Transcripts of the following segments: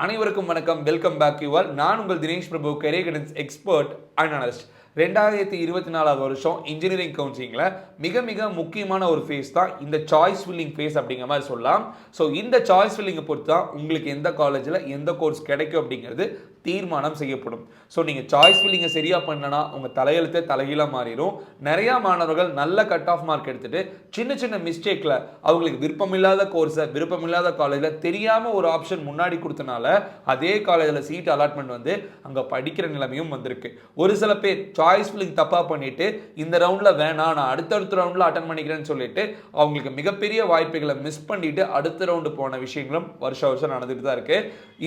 அனைவருக்கும் வணக்கம். Welcome back you all. நான் உங்கள் Dinesh Prabhu, career guidance expert and analyst. 2024 வருஷம் இன்ஜினியரிங் கவுன்சிலிங்கில் மிக மிக முக்கியமான ஒரு ஃபேஸ் தான் இந்த சாய்ஸ் ஃபில்லிங் ஃபேஸ் அப்படிங்கிற மாதிரி சொல்லலாம். ஸோ இந்த சாய்ஸ் ஃபில்லிங்கை பொறுத்து தான் உங்களுக்கு எந்த காலேஜில் எந்த கோர்ஸ் கிடைக்கும் அப்படிங்கிறது தீர்மானம் செய்யப்படும். ஸோ நீங்கள் சாய்ஸ் ஃபில்லிங்கை சரியாக பண்ணனா உங்கள் தலையெழுத்தே தலைகீழாக மாறிடும். நிறையா மாணவர்கள் நல்ல கட் ஆஃப் மார்க் எடுத்துகிட்டு சின்ன சின்ன மிஸ்டேக்கில் அவங்களுக்கு விருப்பமில்லாத கோர்ஸை விருப்பமில்லாத காலேஜில் தெரியாமல் ஒரு ஆப்ஷன் முன்னாடி கொடுத்தனால அதே காலேஜில் சீட் அலாட்மெண்ட் வந்து அங்கே படிக்கிற நிலைமையும் வந்திருக்கு. ஒரு சில பேர் சாய்ஸ் ஃபில்லிங் தப்பாக பண்ணிட்டு இந்த ரவுண்டில் வேணாம், நான் அடுத்தடுத்த ரவுண்டில் அட்டன் பண்ணிக்கிறேன்னு சொல்லிட்டு அவங்களுக்கு மிகப்பெரிய வாய்ப்புகளை மிஸ் பண்ணிட்டு அடுத்த ரவுண்டு போன விஷயங்களும் வருஷம் நடந்துட்டு தான் இருக்கு.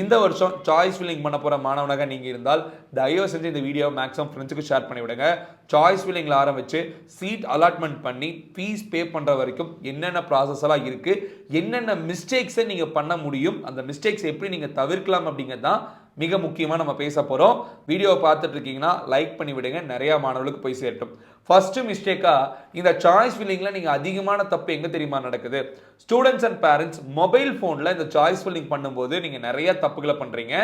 இந்த வருஷம் சாய்ஸ் ஃபில்லிங் பண்ண போகிற மாணவனாக நீங்கள் இருந்தால் தயவு செஞ்சு இந்த வீடியோ மேக்ஸிமம் ஃப்ரெண்ட்ஸுக்கு ஷேர் பண்ணி விடுங்க. சாய்ஸ் ஃபில்லிங்கில் ஆரம்பித்து சீட் அலாட்மெண்ட் பண்ணி ஃபீஸ் பே பண்ணுற வரைக்கும் என்னென்ன ப்ராசஸ் எல்லாம் இருக்குது, என்னென்ன மிஸ்டேக்ஸை நீங்கள் பண்ண முடியும், அந்த மிஸ்டேக்ஸ் எப்படி நீங்கள் தவிர்க்கலாம் அப்படிங்கிறது தான் மிக முக்கியமாக நம்ம பேச போகிறோம். வீடியோவை பார்த்துட்டு இருக்கீங்கன்னா லைக் பண்ணி விடுங்க, நிறையா மாணவர்களுக்கு போய் சேரட்டும். ஃபர்ஸ்ட் மிஸ்டேக்காக இந்த சாய்ஸ் ஃபில்லிங்கில் நீங்கள் அதிகமான தப்பு எங்கே தெரியுமா நடக்குது? ஸ்டூடெண்ட்ஸ் அண்ட் பேரண்ட்ஸ் மொபைல் ஃபோனில் இந்த சாய்ஸ் ஃபில்லிங் பண்ணும்போது நீங்கள் நிறைய தப்புகளை பண்ணுறீங்க.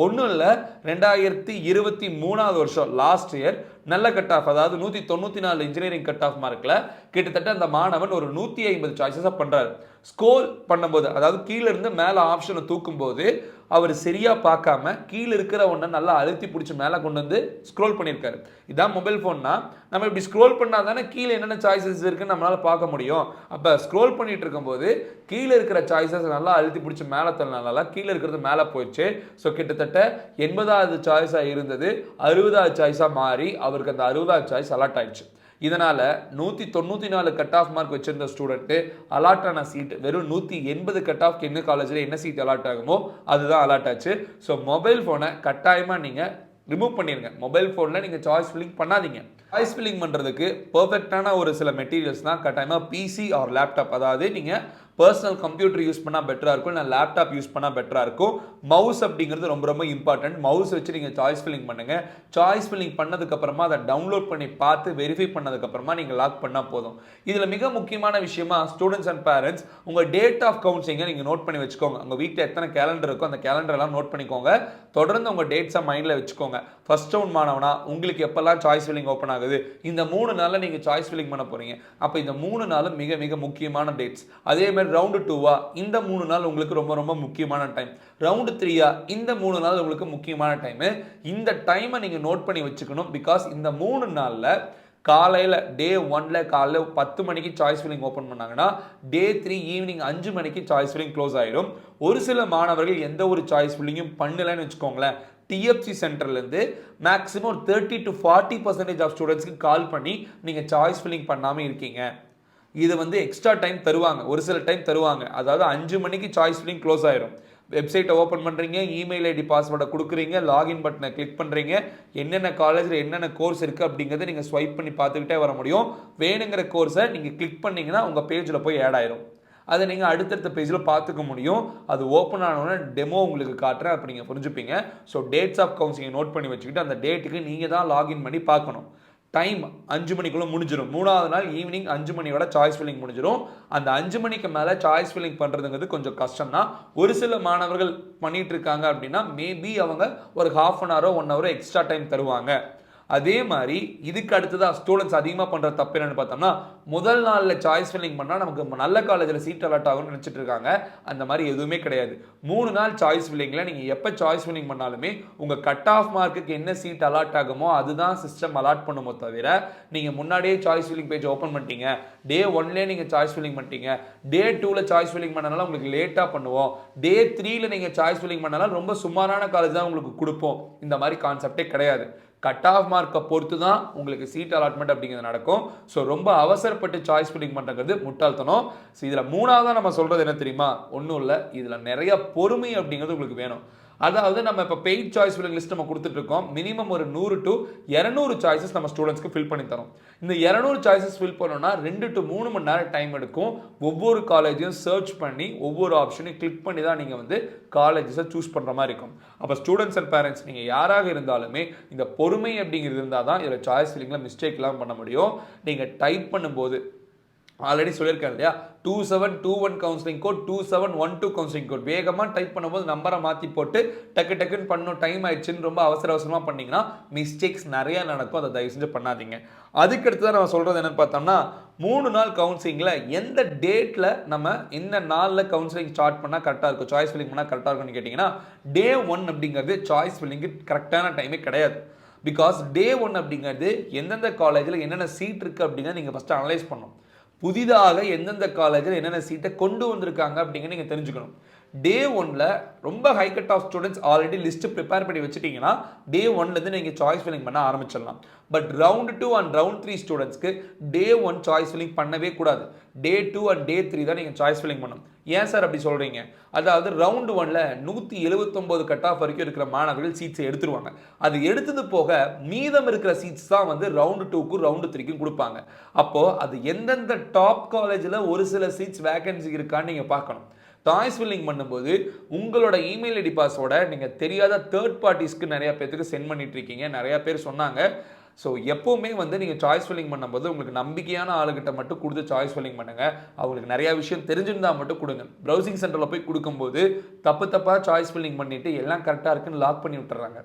ஒன்றும் இல்லை, 2023 வருஷம் லாஸ்ட் இயர் நல்ல கட் ஆஃப், அதாவது 194 இன்ஜினியரிங் கட் ஆஃப் மார்க்கில் கிட்டத்தட்ட அந்த மாணவன் ஒரு 150 சாய்ஸஸாக பண்ணுறாரு. ஸ்கோர் பண்ணும்போது, அதாவது கீழே இருந்து மேலே ஆப்ஷனை தூக்கும் போது அவர் சரியா பார்க்காம கீழே இருக்கிற ஒன்றை நல்லா அழுத்தி பிடிச்சி மேலே கொண்டு வந்து ஸ்க்ரோல் பண்ணியிருக்காரு. இதான் மொபைல் ஃபோன்னா நம்ம இப்படி ஸ்க்ரோல் பண்ணால் தானே கீழே என்னென்ன சாய்ஸஸ் இருக்குன்னு நம்மளால் பார்க்க முடியும். அப்போ ஸ்க்ரோல் பண்ணிட்டு இருக்கும்போது கீழே இருக்கிற சாய்ஸஸ் நல்லா அழுத்தி பிடிச்சி மேலே தள்ளனால கீழே இருக்கிறது மேலே போயிடுச்சு. ஸோ கிட்டத்தட்ட 80வது சாய்ஸாக இருந்தது 60வது சாய்ஸாக மாறி அவருக்கு அந்த 60வது சாய்ஸ் அலாட் ஆயிடுச்சு. இதனால் 194 கட் ஆஃப் மார்க் வச்சிருந்த ஸ்டூடெண்ட்டு அலாட் ஆன சீட் வெறும் 180 கட் ஆஃப்க்கு என்ன காலேஜில் என்ன சீட் அலாட் ஆகுமோ அதுதான் அலாட் ஆச்சு. ஸோ மொபைல் ஃபோனை கட்டாயமாக நீங்கள் ரிமூவ் பண்ணிடுங்க. மொபைல் ஃபோனில் நீங்கள் சாய்ஸ் ஃபில்லிங் பண்ணாதீங்க. சாய்ஸ் ஃபில்லிங் பண்ணுறதுக்கு பர்ஃபெக்டான ஒரு சில மெட்டீரியல்ஸ் தான் கட்டாயமாக பிசி ஆர் லேப்டாப், அதாவது நீங்கள் பர்சனல் கம்ப்யூட்டர் யூஸ் பண்ணால் பெட்டராக இருக்கும், இல்லை லேப்டாப் யூஸ் பண்ணால் பெட்டராக இருக்கும். மவுஸ் அப்படிங்கிறது ரொம்ப ரொம்ப இம்பார்ட்டன்ட். மவுஸ் வச்சு நீங்கள் சாய்ஸ் ஃபில்லிங் பண்ணுங்கள். சாய்ஸ் ஃபில்லிங் பண்ணதுக்கப்புறமா அதை டவுன்லோட் பண்ணி பார்த்து வெரிஃபை பண்ணதுக்கப்புறமா நீங்கள் லாக் பண்ணால் போதும். இதில் மிக முக்கியமான விஷயமா ஸ்டூடெண்ட்ஸ் அண்ட் பேரண்ட்ஸ் உங்கள் டேட் ஆஃப் கவுன்சிலிங்கை நீங்கள் நோட் பண்ணி வச்சுக்கோங்க. உங்கள் வீட்டில் எத்தனை கேலண்டர் இருக்கோ அந்த கேலண்டரெல்லாம் நோட் பண்ணிக்கோங்க. தொடர்ந்து உங்கள் டேட்ஸை மைண்டில் வச்சுக்கோங்க. ஃபர்ஸ்ட் ரவுண்ட் மாணவனா உங்களுக்கு எப்பெல்லாம் சாய்ஸ் ஃபில்லிங் ஓப்பன் ஆகுது, இந்த 3 நாளில் நீங்கள் சாய்ஸ் ஃபில்லிங் பண்ண போகிறீங்க. அப்போ இந்த 3 நாளும் மிக மிக முக்கியமான டேட்ஸ். அதே மாதிரி ரவுண்டு 2 இந்த 3 நாள் உங்களுக்கு ரொம்ப ரொம்ப முக்கியமான டைம். ரவுண்டு 3 இந்த 3 நாள் உங்களுக்கு முக்கியமான டைம். இந்த டைமை நீங்கள் நோட் பண்ணி வச்சுக்கணும். பிகாஸ் இந்த 3 நாளில் காலையில் டே 1ல் காலையில் 10 மணிக்கு சாய்ஸ் ஃபில்லிங் ஓப்பன் பண்ணாங்கன்னா டே 3 ஈவினிங் 5 மணிக்கு சாய்ஸ் ஃபில்லிங் க்ளோஸ் ஆகிடும். ஒரு சில மாணவர்கள் எந்த ஒரு சாய்ஸ் ஃபில்லிங்கும் பண்ணலைன்னு வச்சுக்கோங்களேன், டிஎஃப்சி சென்டர்லேருந்து மேக்ஸிமம் 30 to 40% ஆஃப் ஸ்டூடெண்ட்ஸ்க்கு கால் பண்ணி நீங்கள் சாய்ஸ் ஃபில்லிங் பண்ணாமல் இருக்கீங்க. இது வந்து எக்ஸ்ட்ரா டைம் தருவாங்க, ஒரு சில டைம் தருவாங்க. அதாவது 5 மணிக்கு சாய்ஸ் ஃபில்லிங் க்ளோஸ் ஆயிடும். வெப்சைட்டை ஓப்பன் பண்ணுறீங்க, இமெயில் ஐடி பாஸ்வேர்டை கொடுக்குறீங்க, லாகின் பட்டனை கிளிக் பண்ணுறீங்க, என்னென்ன காலேஜில் என்னென்ன கோர்ஸ் இருக்குது அப்படிங்கிறத நீங்கள் ஸ்வைப் பண்ணி பார்த்துக்கிட்டே வர முடியும். வேணுங்கிற கோர்ஸை நீங்கள் கிளிக் பண்ணிங்கன்னா உங்கள் பேஜில் போய் ஆட் ஆயிரும். அதை நீங்கள் அடுத்தடுத்த பேஜில் பார்த்துக்க முடியும். அது ஓப்பன் ஆனோடனே டெமோ உங்களுக்கு காட்டுறேன், அப்போ நீங்கள் புரிஞ்சுப்பீங்க. So dates of counselling note பண்ணி வச்சுக்கிட்டு அந்த டேட்டுக்கு நீங்கள் தான் லாகின் பண்ணி பார்க்கணும். டைம் 5 மணிக்குள்ளே முடிஞ்சிடும். 3வது நாள் ஈவினிங் 5 மணியோட சாய்ஸ் ஃபில்லிங் முடிஞ்சிடும். அந்த 5 மணிக்கு மேலே சாய்ஸ் ஃபில்லிங் பண்ணுறதுங்கிறது கொஞ்சம் கஷ்டம் தான். ஒரு சில மாணவர்கள் பண்ணிட்டு இருக்காங்க அப்படின்னா மேபி அவங்க ஒரு ½ அன் ஹவரோ 1 ஹவரோ எக்ஸ்ட்ரா டைம் தருவாங்க. அதே மாதிரி இதுக்கு அடுத்ததான் ஸ்டூடெண்ட்ஸ் அதிகமாக பண்ணுற தப்பு என்னன்னு பார்த்தோம்னா, முதல் நாளில் சாய்ஸ் ஃபில்லிங் பண்ணால் நமக்கு நல்ல காலேஜில் சீட் அலாட் ஆகும்னு நினச்சிட்டு இருக்காங்க. அந்த மாதிரி எதுவுமே கிடையாது. 3 நாள் சாய்ஸ் ஃபில்லிங்கில் நீங்கள் எப்போ சாய்ஸ் ஃபில்லிங் பண்ணாலுமே உங்கள் கட் ஆஃப் மார்க்குக்கு என்ன சீட் அலாட் ஆகுமோ அதுதான் சிஸ்டம் அலாட் பண்ணுமோ தவிர, நீங்கள் முன்னாடியே சாய்ஸ் ஃபில்லிங் பேஜ் ஓப்பன் பண்ணிட்டீங்க, டே 1லேயே நீங்கள் சாய்ஸ் ஃபில்லிங் பண்ணிட்டீங்க, டே 2ல் சாய்ஸ் ஃபில்லிங் பண்ணனால உங்களுக்கு லேட்டாக பண்ணுவோம், டே 3ல் நீங்கள் சாய்ஸ் ஃபில்லிங் பண்ணனால ரொம்ப சுமாரான காலேஜ் தான் உங்களுக்கு கொடுப்போம், இந்த மாதிரி கான்செப்டே கிடையாது. கட் ஆஃப் மார்க்கை பொறுத்து தான் உங்களுக்கு சீட் அலாட்மெண்ட் அப்படிங்கிறது நடக்கும். ஸோ ரொம்ப அவசரப்பட்டு சாய்ஸ் ஃபில்லிங் பண்ணுறது முட்டாள்தனம். ஸோ இதில் 3ஆவதாக நம்ம சொல்கிறது என்ன தெரியுமா? ஒன்றும் இல்லை, இதில் நிறைய பொறுமை அப்படிங்கிறது உங்களுக்கு வேணும். அதாவது நம்ம இப்போ பெய்ட் சாய்ஸ் ஃபில்லிங் லிஸ்ட் நம்ம கொடுத்துட்டு இருக்கோம். மினிமம் ஒரு 100 to 200 சாய்ஸஸ் நம்ம ஸ்டூடெண்ட்ஸ்க்கு ஃபில் பண்ணி தரோம். இந்த 200 சாய்ஸஸ் ஃபில் பண்ணோம்னா 2 to 3 மணி நேரம் டைம் எடுக்கும். ஒவ்வொரு காலேஜையும் சர்ச் பண்ணி ஒவ்வொரு ஆப்ஷனையும் கிளிக் பண்ணி தான் நீங்கள் வந்து காலேஜஸை சூஸ் பண்ணுற மாதிரி இருக்கும். அப்போ ஸ்டூடெண்ட்ஸ் அண்ட் பேரண்ட்ஸ் நீங்கள் யாராக இருந்தாலுமே இந்த பொறுமை அப்படிங்கிறது இருந்தால் தான் இதில் சாய்ஸ் ஃபில்லிங்கில் மிஸ்டேக்லாம் பண்ண முடியும். நீங்கள் டைப் பண்ணும்போது ஆல்ரெடி சொல்லியிருக்கேன் இல்லையா, 2721 கவுன்சிலிங் கோட், 2712 கவுன்சிலிங் கோட். வேகமாக டைப் பண்ணும்போது நம்பரை மாற்றி போட்டு டக்குன்னு பண்ணணும், டைம் ஆயிடுச்சுன்னு ரொம்ப அவசரமாக பண்ணிங்கன்னா மிஸ்டேக்ஸ் நிறையா நடக்கும். அதை தயவு செஞ்சு பண்ணாதீங்க. அதுக்கடுத்து தான் நம்ம சொல்கிறது என்னென்னு பார்த்தோம்னா, 3 நாள் கவுன்சிலிங்கில் எந்த டேட்டில் நம்ம இந்த நாளில் கவுன்சிலிங் ஸ்டார்ட் பண்ணால் கரெக்டாக இருக்கும், சாய்ஸ் ஃபில்லிங் பண்ணால் கரெக்டாக இருக்கும்னு கேட்டிங்கன்னா, டே 1 அப்படிங்கிறது சாய்ஸ் ஃபில்லிங்கு கரெக்டான டைமே கிடையாது. பிகாஸ் டே 1 அப்படிங்கிறது எந்தெந்த காலேஜில் என்னென்ன சீட் இருக்குது அப்படிங்கிறத நீங்கள் ஃபஸ்ட்டு அனலைஸ் பண்ணணும். புதிதாக எந்தெந்த காலேஜில் என்னென்ன சீட்டை கொண்டு வந்திருக்காங்க அப்படிங்கிற நீங்கள் தெரிஞ்சுக்கணும். டே 1ல் ரொம்ப high cut off students already list prepare பண்ணி வச்சுட்டிங்கன்னா டே 1லேருந்து நீங்கள் சாய்ஸ் ஃபில்லிங் பண்ண ஆரம்பிச்சிடலாம். பட் ரவுண்ட் 2 அண்ட் ரவுண்ட் 3 ஸ்டூடெண்ட்ஸ்க்கு டே 1 சாய்ஸ் ஃபில்லிங் பண்ணவே கூடாது. டே 2 அண்ட் டே 3 தான் நீங்கள் சாய்ஸ் ஃபில்லிங் பண்ணணும். ஏன் சார் அப்படி சொல்கிறீங்க? அதாவது ரவுண்டு 1ல் 179 கட் ஆஃப் வரைக்கும் இருக்கிற மாணவர்கள் சீட்ஸை எடுத்துருவாங்க. அது எடுத்தது போக மீதம் இருக்கிற சீட்ஸ் தான் வந்து ரவுண்டு 2க்கும் ரவுண்டு 3க்கும் கொடுப்பாங்க. அப்போது அது எந்தெந்த டாப் காலேஜில் ஒரு சில சீட்ஸ் வேகன்சி இருக்கான்னு நீங்கள் பார்க்கணும். சாய்ஸ் ஃபில்லிங் பண்ணும்போது உங்களோட இமெயில் ஐடி பாஸ்வேர்டை நீங்கள் தெரியாத தேர்ட் பார்ட்டிஸ்க்கு நிறையா பேருக்கு சென்ட் பண்ணிட்டு இருக்கீங்க. நிறையா பேர் சொன்னாங்க. ஸோ எப்போவுமே வந்து நீங்கள் சாய்ஸ் ஃபில்லிங் பண்ணும்போது உங்களுக்கு நம்பிக்கையான ஆளுகிட்ட மட்டும் கொடுத்து சாய்ஸ் ஃபில்லிங் பண்ணுங்கள். அவங்களுக்கு நிறையா விஷயம் தெரிஞ்சிருந்தால் மட்டும் கொடுங்க. ப்ரௌசிங் சென்டரில் போய் கொடுக்கும்போது தப்பாக சாய்ஸ் ஃபில்லிங் பண்ணிவிட்டு எல்லாம் கரெக்டாக இருக்குன்னு லாக் பண்ணி விட்டுறாங்க.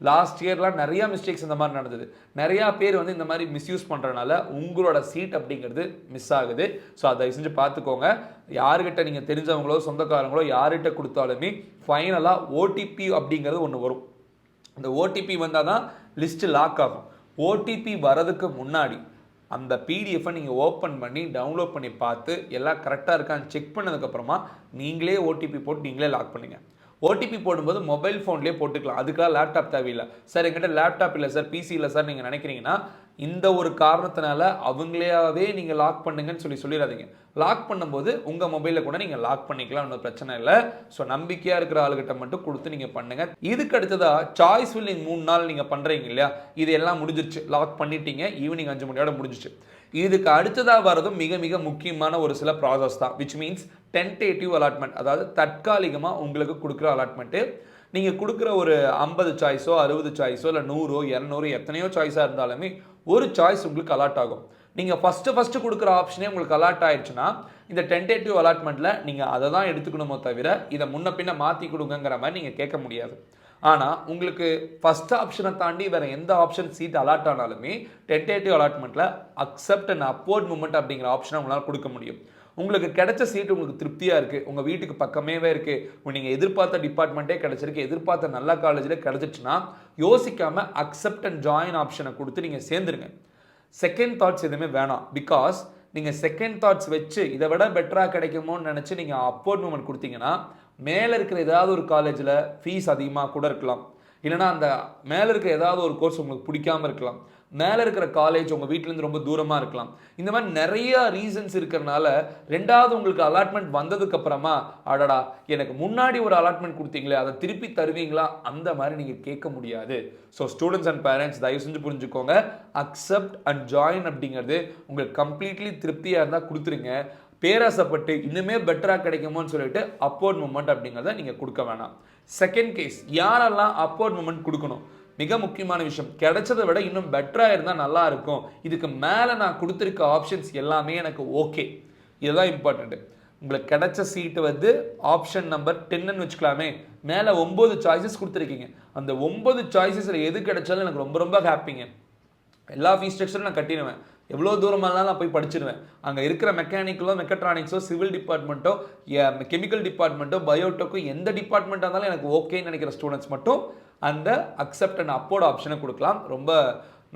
லாஸ்ட் இயர்லாம் நிறையா மிஸ்டேக்ஸ் இந்த மாதிரி நடந்தது. நிறையா பேர் வந்து இந்த மாதிரி மிஸ்யூஸ் பண்ணுறதுனால உங்களோட சீட் அப்படிங்கிறது மிஸ் ஆகுது. ஸோ அதை செஞ்சு பார்த்துக்கோங்க. யாருக்கிட்ட நீங்கள் தெரிஞ்சவங்களோ சொந்தக்காரங்களோ யார்கிட்ட கொடுத்தாலுமே ஃபைனலாக ஓடிபி அப்படிங்கிறது ஒன்று வரும். அந்த ஓடிபி வந்தால் தான் லிஸ்ட்டு லாக் ஆகும். ஓடிபி வரதுக்கு முன்னாடி அந்த பிடிஎஃப்பை நீங்கள் ஓப்பன் பண்ணி டவுன்லோட் பண்ணி பார்த்து எல்லாம் கரெக்டாக இருக்கான்னு செக் பண்ணதுக்கப்புறமா நீங்களே ஓடிபி போட்டு நீங்களே லாக் பண்ணுங்கள். ஓடிபி போடும்போது மொபைல் ஃபோன்லேயே போட்டுக்கலாம். அதுக்காக லேப்டாப் தேவையில்லை. சார் என்கிட்ட லேப்டாப் இல்லை சார், பிசி இல்லை சார் நீங்கள் நினைக்கிறீங்கன்னா இந்த ஒரு காரணத்தினால அவங்களையாவே நீங்கள் லாக் பண்ணுங்கன்னு சொல்லிடாதீங்க. லாக் பண்ணும்போது உங்கள் மொபைலில் கூட நீங்கள் லாக் பண்ணிக்கலாம், ஒன்றும் பிரச்சனை இல்லை. ஸோ நம்பிக்கையாக இருக்கிற ஆளுகிட்ட மட்டும் கொடுத்து நீங்கள் பண்ணுங்கள். இதுக்கு அடுத்ததாக சாய்ஸ் ஃபில்லிங் 3 நாள் நீங்கள் பண்ணுறீங்க இல்லையா, இது எல்லாம் முடிஞ்சிருச்சு, லாக் பண்ணிட்டீங்க, ஈவினிங் 5 மணியோட முடிஞ்சிச்சு. இதுக்கு அடுத்ததாக வரதும் மிக மிக முக்கியமான ஒரு சில ப்ராசஸ் தான், விச் மீன்ஸ் டென்டேட்டிவ் அலாட்மெண்ட். அதாவது தற்காலிகமாக உங்களுக்கு கொடுக்குற அலாட்மெண்ட்டு. நீங்கள் கொடுக்குற ஒரு 50 சாய்ஸோ 60 சாய்ஸோ இல்லை 100 200 எத்தனையோ சாய்ஸாக இருந்தாலுமே ஒரு சாய்ஸ் உங்களுக்கு அலாட் ஆகும். நீங்கள் ஃபஸ்ட்டு கொடுக்குற ஆப்ஷனே உங்களுக்கு அலாட் ஆயிடுச்சுன்னா இந்த டென்டேட்டிவ் அலாட்மெண்ட்டில் நீங்கள் அதை தான் எடுத்துக்கணுமோ தவிர இதை முன்ன பின்ன மாற்றி கொடுங்கிற மாதிரி நீங்கள் கேட்க முடியாது. ஆனால் உங்களுக்கு ஃபஸ்ட் ஆப்ஷனை தாண்டி வேறு எந்த ஆப்ஷன் சீட் அலாட் ஆனாலுமே டென்டேட்டிவ் அலாட்மெண்ட்டில் அக்செப்ட் அண்ட் அப்வர்ட் மூவ்மெண்ட் அப்படிங்கிற ஆப்ஷனை உங்களால் கொடுக்க முடியும். உங்களுக்கு கிடைச்ச சீட்டு உங்களுக்கு திருப்தியாக இருக்குது, உங்கள் வீட்டுக்கு பக்கமேவே இருக்குது, நீங்கள் எதிர்பார்த்த டிபார்ட்மெண்ட்டே கிடச்சிருக்கு, எதிர்பார்த்த நல்ல காலேஜில் கிடச்சிச்சுன்னா யோசிக்காமல் அக்செப்ட் அண்ட் ஜாயின் ஆப்ஷனை கொடுத்து நீங்கள் சேர்ந்துருங்க. செகண்ட் தாட்ஸ் எதுவுமே வேணாம். பிகாஸ் நீங்கள் செகண்ட் தாட்ஸ் வச்சு இதை விட பெட்டராக கிடைக்குமோன்னு நினச்சி நீங்கள் அப்வர்ட் மூவ்மெண்ட் கொடுத்தீங்கன்னா மேலே இருக்கிற ஏதாவது ஒரு காலேஜில் ஃபீஸ் அதிகமாக கூட இருக்கலாம், இல்லைனா அந்த மேலே இருக்கிற ஏதாவது ஒரு கோர்ஸ் உங்களுக்கு பிடிக்காமல் இருக்கலாம், மேலே இருக்கிற காலேஜ் உங்கள் வீட்டிலேருந்து ரொம்ப தூரமாக இருக்கலாம். இந்த மாதிரி நிறையா ரீசன்ஸ் இருக்கிறனால ரெண்டாவது உங்களுக்கு அலாட்மெண்ட் வந்ததுக்கப்புறமா அடடா எனக்கு முன்னாடி ஒரு அலாட்மெண்ட் கொடுத்தீங்களே அதை திருப்பி தருவீங்களா அந்த மாதிரி நீங்கள் கேட்க முடியாது. ஸோ ஸ்டூடெண்ட்ஸ் அண்ட் பேரண்ட்ஸ் தயவு செஞ்சு புரிஞ்சுக்கோங்க. அக்செப்ட் அண்ட் ஜாயின் அப்படிங்கிறது உங்களுக்கு கம்ப்ளீட்லி திருப்தியாக இருந்தால் கொடுத்துருங்க. பேராசப்பட்டு இன்னுமே பெட்டராக கிடைக்குமோன்னு சொல்லிட்டு அப்வர்ட் மூவ்மெண்ட் அப்படிங்கிறத நீங்கள் கொடுக்க வேணாம். செகண்ட் கேஸ், யாரெல்லாம் அப்வர்ட் மூவ்மெண்ட் கொடுக்கணும்? மிக முக்கியமான விஷயம், கிடைச்சதை விட இன்னும் பெட்டராக இருந்தால் நல்லா இருக்கும், இதுக்கு மேலே நான் கொடுத்துருக்க ஆப்ஷன்ஸ் எல்லாமே எனக்கு ஓகே, இதுதான் இம்பார்ட்டண்ட்டு. உங்களுக்கு கிடைச்ச சீட்டு வந்து ஆப்ஷன் நம்பர் 10ன்னு வச்சுக்கலாமே, மேலே 9 சாய்ஸஸ் கொடுத்துருக்கீங்க. அந்த 9 சாய்ஸஸில் எது கிடைச்சாலும் எனக்கு ரொம்ப ரொம்ப ஹாப்பிங்க. எல்லா ஃபீஸ் ஸ்ட்ரக்சரும் நான் கட்டிடுவேன், எவ்வளோ தூரமாக நான் போய் படிச்சிருவேன். அங்கே இருக்கிற மெக்கானிக்கலோ மெக்கட்ரானிக்ஸோ சிவில் டிபார்ட்மெண்ட்டோ கெமிக்கல் டிபார்ட்மெண்ட்டோ பயோடெக்கோ எந்த டிபார்ட்மெண்ட்டாக இருந்தாலும் எனக்கு ஓகேன்னு நினைக்கிற ஸ்டூடெண்ட்ஸ் மட்டும் அந்த அக்செப்ட் அண்ட் அப்போர்ட் ஆப்ஷனை கொடுக்கலாம். ரொம்ப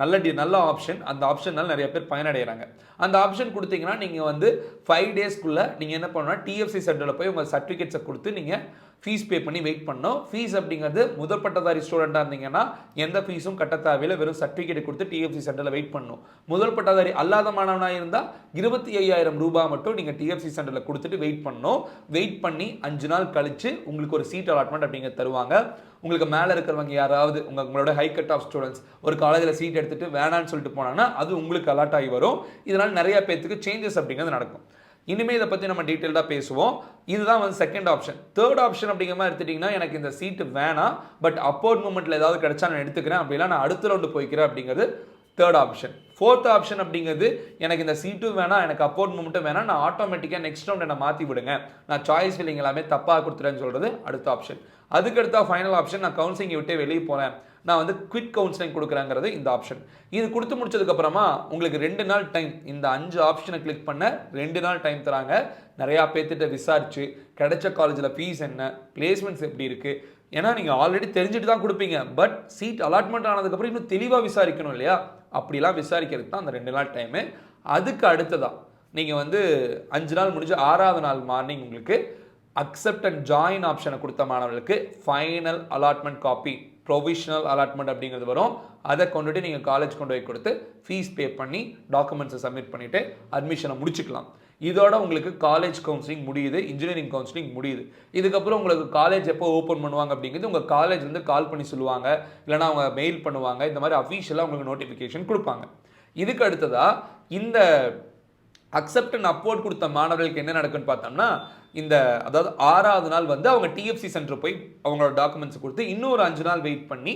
நல்ல ஆப்ஷன். அந்த ஆப்ஷனால் நிறைய பேர் பயனடைகிறாங்க. அந்த ஆப்ஷன் கொடுத்தீங்கன்னா நீங்கள் வந்து 5 டேஸ்க்குள்ளே நீங்கள் என்ன பண்ணணும்னா டிஎஃப்சி சென்டரில் போய் உங்கள் சர்டிஃபிகேட்ஸை கொடுத்து நீங்கள் ஃபீஸ் பே பண்ணி வெயிட் பண்ணணும். ஃபீஸ் அப்படிங்கிறது முதல் பட்டதாரி ஸ்டூடெண்ட்டாக இருந்தீங்கன்னா எந்த ஃபீஸும் கட்ட தேவையில்லை, வெறும் சர்டிஃபிகேட் கொடுத்து டிஎஃப்சி சென்டரில் வெயிட் பண்ணணும். முதல் பட்டதாரி அல்லாத மாணவனாக இருந்தால் 25,000 ரூபாய் மட்டும் நீங்கள் டிஎஃப்சி சென்டரில் கொடுத்துட்டு வெயிட் பண்ணணும். வெயிட் பண்ணி 5 நாள் கழித்து உங்களுக்கு ஒரு சீட் அலாட்மெண்ட் அப்படிங்கிறது தருவாங்க. உங்களுக்கு மேலே இருக்கிறவங்க யாராவது உங்களோட ஹை கட் ஆஃப் ஸ்டூடெண்ட்ஸ் ஒரு காலேஜில் சீட் எடுத்துகிட்டு வேணான்னு சொல்லிட்டு போனாங்கன்னா அது உங்களுக்கு அலாட் ஆகி வரும். இதனால் நிறைய பேருக்கு சேஞ்சஸ் அப்படிங்கிறது நடக்கும். இனிமேல் இதை பற்றி நம்ம டீட்டெயில்டாக பேசுவோம். இதுதான் வந்து செகண்ட் ஆப்ஷன். தேர்ட் ஆப்ஷன் அப்படிங்கிற மாதிரி எடுத்துட்டிங்கன்னா எனக்கு இந்த சீட்டு வேணாம், பட் அப்போர்ட் மூமெண்ட்டில் ஏதாவது கிடைச்சா நான் எடுத்துக்கிறேன், அப்படிலாம் நான் அடுத்த ரவுண்டு போய்க்கிறேன் அப்படிங்கிறது தேர்ட் ஆப்ஷன். ஃபோர்த் ஆப்ஷன் அப்படிங்கிறது எனக்கு இந்த சீட்டும் வேணாம், எனக்கு அப்போர்ட் மூமெண்ட்டும் வேணாம், நான் ஆட்டோமேட்டிக்காக நெக்ஸ்ட் ரவுண்ட் என்ன மாற்றி விடுங்க, நான் சாய்ஸ் ஃபில்லிங் எல்லாமே தப்பாக கொடுத்துறேன்னு சொல்கிறது அடுத்த ஆப்ஷன். அதுக்கடுத்த ஃபைனல் ஆப்ஷன், நான் கவுன்சிலிங்கை விட்டு வெளியே போகிறேன், நான் வந்து குவிட் கவுன்சிலிங் கொடுக்குறேங்கிறது இந்த ஆப்ஷன். இது கொடுத்து முடிச்சதுக்கப்புறமா உங்களுக்கு 2 நாள் டைம், இந்த 5 ஆப்ஷனை கிளிக் பண்ண 2 நாள் டைம் தராங்க. நிறையா பேர்த்திட்ட விசாரிச்சு கிடைச்ச காலேஜில் ஃபீஸ் என்ன, பிளேஸ்மெண்ட்ஸ் எப்படி இருக்குது, ஏன்னா நீங்கள் ஆல்ரெடி தெரிஞ்சுட்டு தான் கொடுப்பீங்க, பட் சீட் அலாட்மெண்ட் ஆனதுக்கப்புறம் இன்னும் தெளிவாக விசாரிக்கணும் இல்லையா, அப்படிலாம் விசாரிக்கிறதுக்கு தான் அந்த 2 நாள் டைமு. அதுக்கு அடுத்ததான் நீங்கள் வந்து 5 நாள் முடிஞ்சு 6வது நாள் மார்னிங் உங்களுக்கு அக்செப்ட் அண்ட் ஜாயின் ஆப்ஷனை கொடுத்த மாணவர்களுக்கு final allotment copy, provisional allotment அப்படிங்கிறது வரும். அதை கொண்டுட்டு நீங்கள் காலேஜ் கொண்டு போய் கொடுத்து ஃபீஸ் பே பண்ணி டாக்குமெண்ட்ஸை சப்மிட் பண்ணிவிட்டு அட்மிஷனை முடிச்சுக்கலாம். இதோட உங்களுக்கு காலேஜ் கவுன்சிலிங் முடியுது, இன்ஜினியரிங் கவுன்சிலிங் முடியுது. இதுக்கப்புறம் உங்களுக்கு காலேஜ் எப்போ ஓப்பன் பண்ணுவாங்க அப்படிங்கிறது உங்கள் காலேஜ் வந்து கால் பண்ணி சொல்லுவாங்க, இல்லைனா அவங்க மெயில் பண்ணுவாங்க, இந்த மாதிரி அஃபீஷியலாக உங்களுக்கு நோட்டிஃபிகேஷன் கொடுப்பாங்க. இதுக்கு அடுத்ததாக இந்த அக்செப்ட் அண்ட் அப்போர்ட் கொடுத்த மாணவர்களுக்கு என்ன நடக்குன்னு பார்த்தோம்னா, இந்த அதாவது 6வது நாள் வந்து அவங்க டிஎஃப்சி சென்டர் போய் அவங்களோட டாக்குமெண்ட்ஸ் கொடுத்து இன்னொரு 5 நாள் வெயிட் பண்ணி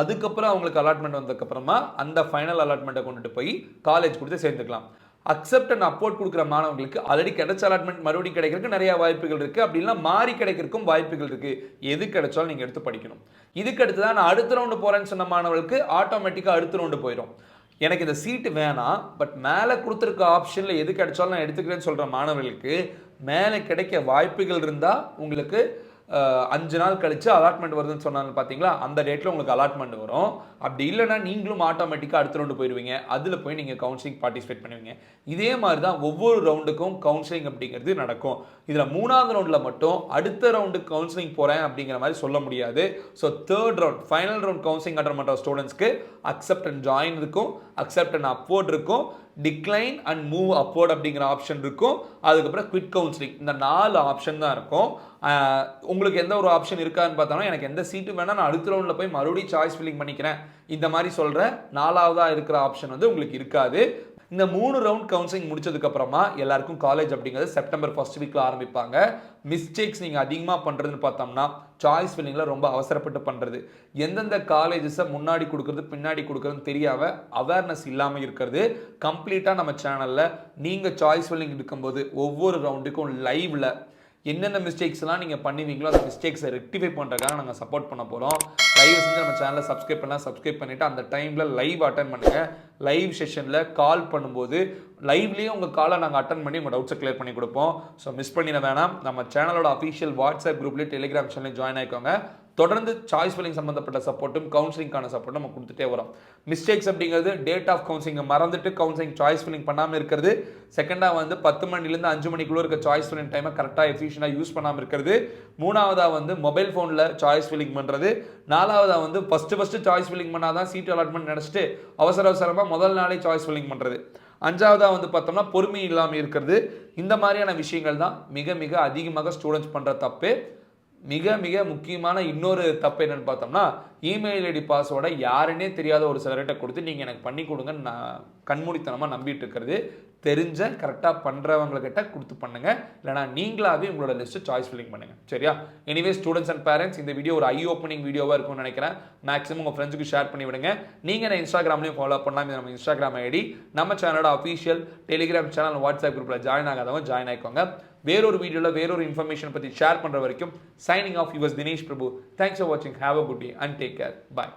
அதுக்கப்புறம் அவங்களுக்கு அலாட்மெண்ட் வந்ததுக்கப்புறமா அந்த ஃபைனல் அலாட்மெண்ட்டை கொண்டுட்டு போய் காலேஜ் கொடுத்து சேர்ந்துக்கலாம். அக்செப்ட் அண்ட் அப்போர்ட் கொடுக்குற மாணவர்களுக்கு ஆல்ரெடி கிடைச்ச அலாட்மெண்ட் மறுபடியும் கிடைக்கிறதுக்கு நிறைய வாய்ப்புகள் இருக்குது, அப்படின்னா மாறி கிடைக்கிறதுக்கும் வாய்ப்புகள் இருக்குது. எது கிடைச்சாலும் நீங்கள் எடுத்து படிக்கணும். இதுக்கு அடுத்து தான் நான் அடுத்த ரவுண்டு போகிறேன்னு சொன்ன மாணவர்களுக்கு ஆட்டோமேட்டிக்காக அடுத்த ரவுண்டு போயிடும். எனக்கு இந்த சீட்டு வேணாம், பட் மேலே கொடுத்துருக்க ஆப்ஷனில் எது கிடைச்சாலும் நான் எடுத்துக்கிறேன்னு சொல்கிற மாணவர்களுக்கு மேலே கிடைக்க வாய்ப்புகள் இருந்தால் உங்களுக்கு 5 நாள் கழிச்சு அலாட்மெண்ட் வருதுன்னு சொன்னாங்க பார்த்தீங்களா, அந்த டேட்டில் உங்களுக்கு அலாட்மெண்ட் வரும். அப்படி இல்லைனா நீங்களும் ஆட்டோமேட்டிக்காக அடுத்த ரவுண்டு போயிடுவீங்க, அதில் போய் நீங்கள் கவுன்சிலிங் பார்ட்டிசிபேட் பண்ணுவீங்க. இதே மாதிரி தான் ஒவ்வொரு ரவுண்டுக்கும் கவுன்சிலிங் அப்படிங்கிறது நடக்கும். இதில் 3வது ரவுண்டில் மட்டும் அடுத்த ரவுண்டு கவுன்சிலிங் போகிறேன் அப்படிங்கிற மாதிரி சொல்ல முடியாது. So 3rd round final round counselling attend பண்ணுற ஸ்டூடெண்ட்ஸ்க்கு அக்செப்ட் அண்ட் ஜாயின் இருக்கும், அக்செப்ட் அண்ட் அப்போர்ட் இருக்கும், டிக்ளைன் அண்ட் மூவ் அப்போர்ட் அப்படிங்கிற ஆப்ஷன் இருக்கும், அதுக்கப்புறம் குவிட் கவுன்சிலிங், இந்த 4 ஆப்ஷன் தான் இருக்கும். உங்களுக்கு எந்த ஒரு ஆப்ஷன் இருக்கான்னு பார்த்தோம்னா, எனக்கு எந்த சீட்டு வேணால் நான் அடுத்த ரவுண்டில் போய் மறுபடியும் சாய்ஸ் ஃபில்லிங் பண்ணிக்கிறேன் இந்த மாதிரி சொல்கிற 4வதாக இருக்கிற ஆப்ஷன் வந்து உங்களுக்கு இருக்காது. இந்த 3 ரவுண்ட் கவுன்சிலிங் முடிச்சதுக்கப்புறமா எல்லாருக்கும் காலேஜ் அப்படிங்கிறது செப்டம்பர் 1st வீக்கில் ஆரம்பிப்பாங்க. மிஸ்டேக்ஸ் நீங்கள் அதிகமாக பண்ணுறதுன்னு பார்த்தோம்னா சாய்ஸ் ஃபில்லிங்கில் ரொம்ப அவசரப்பட்டு பண்ணுறது, எந்தெந்த காலேஜஸை முன்னாடி கொடுக்குறது பின்னாடி கொடுக்குறதுன்னு தெரியாமல் அவேர்னஸ் இல்லாமல் இருக்கிறது. கம்ப்ளீட்டாக நம்ம சேனலில் நீங்கள் சாய்ஸ் ஃபில்லிங் எடுக்கும்போது ஒவ்வொரு ரவுண்டுக்கும் லைவில் என்னென்ன மிஸ்டேக்ஸ்லாம் நீங்கள் பண்ணுவீங்களோ அந்த மிஸ்டேக்ஸை ரெக்டிஃபை பண்ணுறதுக்காக நாங்கள் சப்போர்ட் பண்ண போகிறோம். லைவ் செஞ்சு நம்ம சேனலை சப்ஸ்கிரைப் பண்ணிவிட்டு அந்த டைமில் லைவ் அட்டன் பண்ணுங்கள். லைவ் செஷனில் கால் பண்ணும்போது லைவ்லேயே உங்கள் காலை நாங்கள் அட்டன் பண்ணி உங்கள் டவுட்ஸை கிளியர் பண்ணி கொடுப்போம். ஸோ மிஸ் பண்ணிட வேணாம். நம்ம சேனலோட அஃபீஷியல் வாட்ஸ்அப் குரூப்லேயே டெலிகிராம் சேனலையும் ஜாயின் ஆகிக்கோங்க. தொடர்ந்து சாய்ஸ் ஃபில்லிங் சம்மந்தப்பட்ட சப்போர்ட்டும் கவுன்சிலிங்கான சப்போர்ட்டும் நம்ம கொடுத்துட்டே வரோம். மிஸ்டேக்ஸ் அப்படிங்கிறது டேட் ஆஃப் கவுன்சிலிங்கை மறந்துட்டு கவுன்சிலிங் சாய்ஸ் ஃபில்லிங் பண்ணாமல் இருக்கிறது. செகண்டாக வந்து 10 மணிலேருந்து 5 மணிக்குள்ளே இருக்க சாய்ஸ் ஃபில்லிங் டைமை கரெக்டாக எஃபிஷியண்டாக யூஸ் பண்ணாமல் இருக்கிறது. 3வதாக வந்து மொபைல் ஃபோனில் சாய்ஸ் ஃபில்லிங் பண்ணுறது. 4வதாக வந்து ஃபஸ்ட்டு சாய்ஸ் ஃபில்லிங் பண்ணால் தான் சீட் அலாட்மெண்ட் நினச்சிட்டு அவசரமாக முதல் நாளே சாய்ஸ் ஃபில்லிங் பண்ணுறது. 5வதாக வந்து பார்த்தோம்னா பொறுமை இல்லாமல் இருக்கிறது. இந்த மாதிரியான விஷயங்கள் தான் மிக மிக அதிகமாக ஸ்டூடெண்ட்ஸ் பண்ணுற தப்பு. மிக மிக முக்கியமான இன்னொரு தப்பு என்னன்னு பார்த்தோம்னா, இமெயில் ஐடி பாஸ்வேர்டை யாருன்னே தெரியாத ஒரு சிலர்கிட்ட கொடுத்து நீங்கள் எனக்கு பண்ணி கொடுங்கன்னு நான் கண்மூடித்தனமாக நம்பிட்டு இருக்கிறது. தெரிஞ்ச கரெக்டாக பண்ணுறவங்கக்கிட்ட கொடுத்து பண்ணுங்கள், இல்லைனா நீங்களாகவே உங்களோட லிஸ்ட்டு சாய்ஸ் ஃபில்லிங் பண்ணுங்கள். சரியா? எனிவே ஸ்டூடெண்ட்ஸ் அண்ட் பேரண்ட்ஸ், இந்த வீடியோ ஒரு ஐ ஓப்பனிங் வீடியோவாக இருக்கும்னு நினைக்கிறேன். மேக்ஸிமம் உங்கள் ஃப்ரெண்ட்ஸுக்கு ஷேர் பண்ணி விடுங்க. நீங்கள் நான் இன்ஸ்டாகிராம்லேயும் ஃபாலோ பண்ணலாம். இது நம்ம இன்ஸ்டாகிராம் ஐடி. நம்ம சேனலோட அஃபீஷியல் டெலிகிராம் சேனல் வாட்ஸ்அப் குரூப்பில் ஜாயின் ஆகாதவங்க ஜாயின் ஆகிக்கோங்க. வேறொரு வீடியோவில் வேறொரு இன்ஃபர்மேஷன் பற்றி ஷேர் பண்ணுற வரைக்கும் signing off yours Dinesh Prabhu. Thanks for வாட்சிங். Have a good day and take care. Bye.